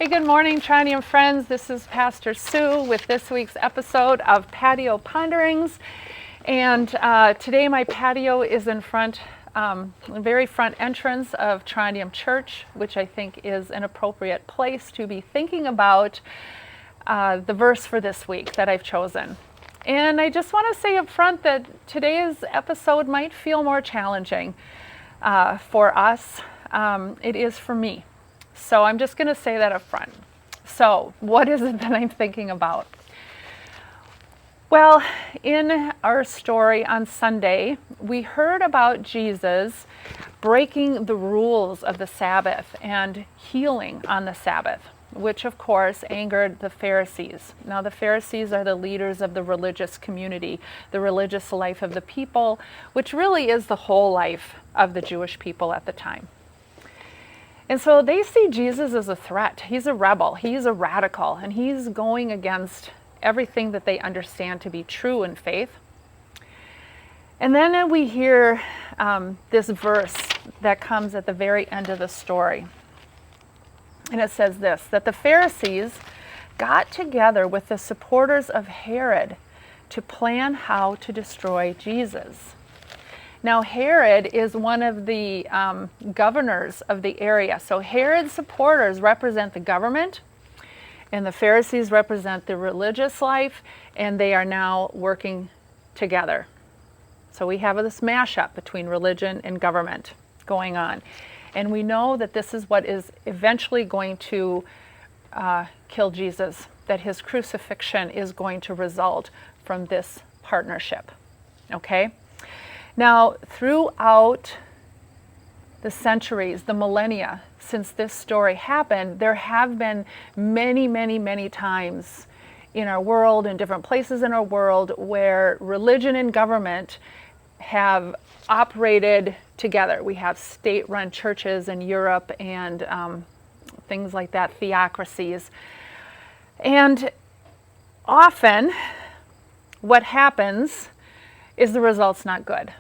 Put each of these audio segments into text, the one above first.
Hey, good morning, Tridium friends. This is Pastor Sue with this week's episode of Patio Ponderings. And today my patio is in front, the very front entrance of Tridium Church, which I think is an appropriate place to be thinking about the verse for this week that I've chosen. And I just want to say up front that today's episode might feel more challenging for us. It is for me. So I'm just going to say that up front. So what is it that I'm thinking about? Well, in our story on Sunday, we heard about Jesus breaking the rules of the Sabbath and healing on the Sabbath, which of course angered the Pharisees. Now the Pharisees are the leaders of the religious community, the religious life of the people, which really is the whole life of the Jewish people at the time. And so they see Jesus as a threat. He's a rebel, he's a radical, and he's going against everything that they understand to be true in faith. And then we hear this verse that comes at the very end of the story. And it says this, that the Pharisees got together with the supporters of Herod to plan how to destroy Jesus. Now, Herod is one of the governors of the area. So Herod's supporters represent the government, and the Pharisees represent the religious life, and they are now working together. So we have this mashup between religion and government going on. And we know that this is what is eventually going to kill Jesus, that his crucifixion is going to result from this partnership. Okay? Now, throughout the centuries, the millennia, since this story happened, there have been many times in our world, in different places in our world, where religion and government have operated together. We have state-run churches in Europe and things like that, theocracies. And often, what happens is the result's not good.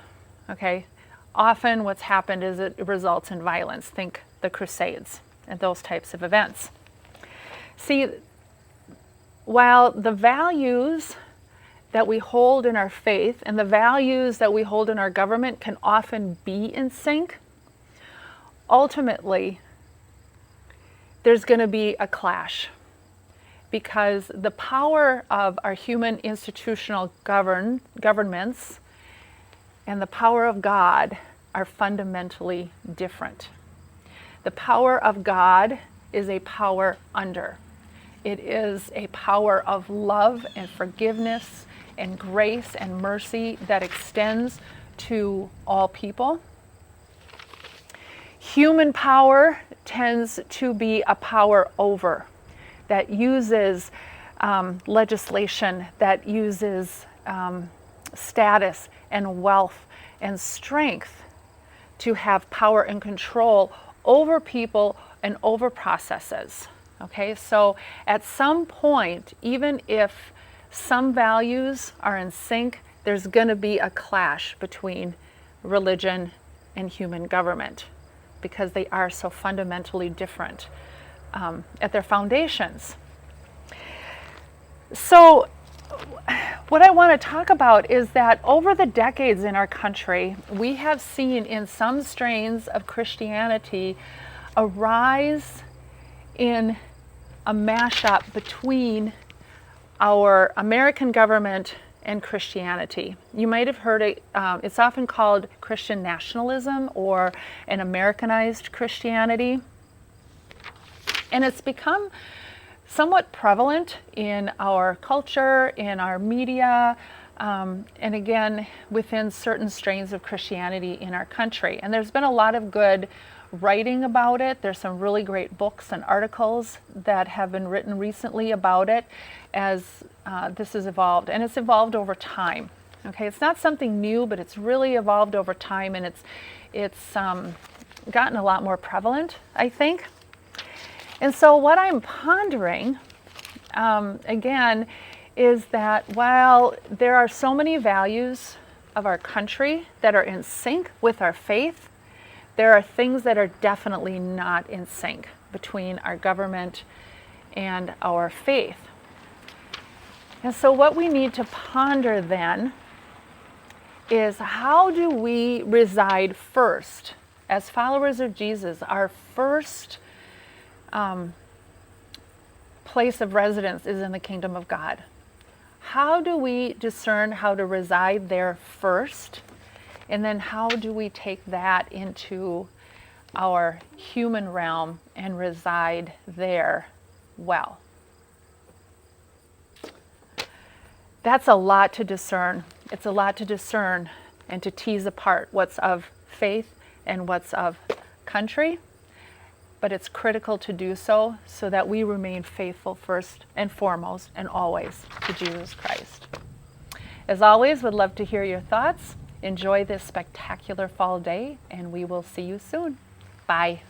Okay? Often what's happened is it results in violence. Think the Crusades and those types of events. See, while the values that we hold in our faith and the values that we hold in our government can often be in sync, ultimately there's going to be a clash, because the power of our human institutional governments and the power of God are fundamentally different. The power of God is a power under. It is a power of love and forgiveness and grace and mercy that extends to all people. Human power tends to be a power over, that uses legislation, that uses status and wealth and strength to have power and control over people and over processes. Okay, so at some point, even if some values are in sync, there's going to be a clash between religion and human government, because they are so fundamentally different at their foundations. So what I want to talk about is that over the decades in our country, we have seen in some strains of Christianity a rise in a mashup between our American government and Christianity. You might have heard it, it's often called Christian nationalism or an Americanized Christianity. And it's become somewhat prevalent in our culture, in our media, and again, within certain strains of Christianity in our country. And there's been a lot of good writing about it. There's some really great books and articles that have been written recently about it as this has evolved. And it's evolved over time. Okay, it's not something new, but it's really evolved over time, and it's gotten a lot more prevalent, I think. And so what I'm pondering, again, is that while there are so many values of our country that are in sync with our faith, there are things that are definitely not in sync between our government and our faith. And so what we need to ponder then is, how do we reside first? As followers of Jesus, our first place of residence is in the kingdom of God. How do we discern how to reside there first? And then how do we take that into our human realm and reside there well? That's a lot to discern. It's a lot to discern and to tease apart what's of faith and what's of country. But it's critical to do so that we remain faithful first and foremost and always to Jesus Christ. As always, would love to hear your thoughts. Enjoy this spectacular fall day, and we will see you soon. Bye.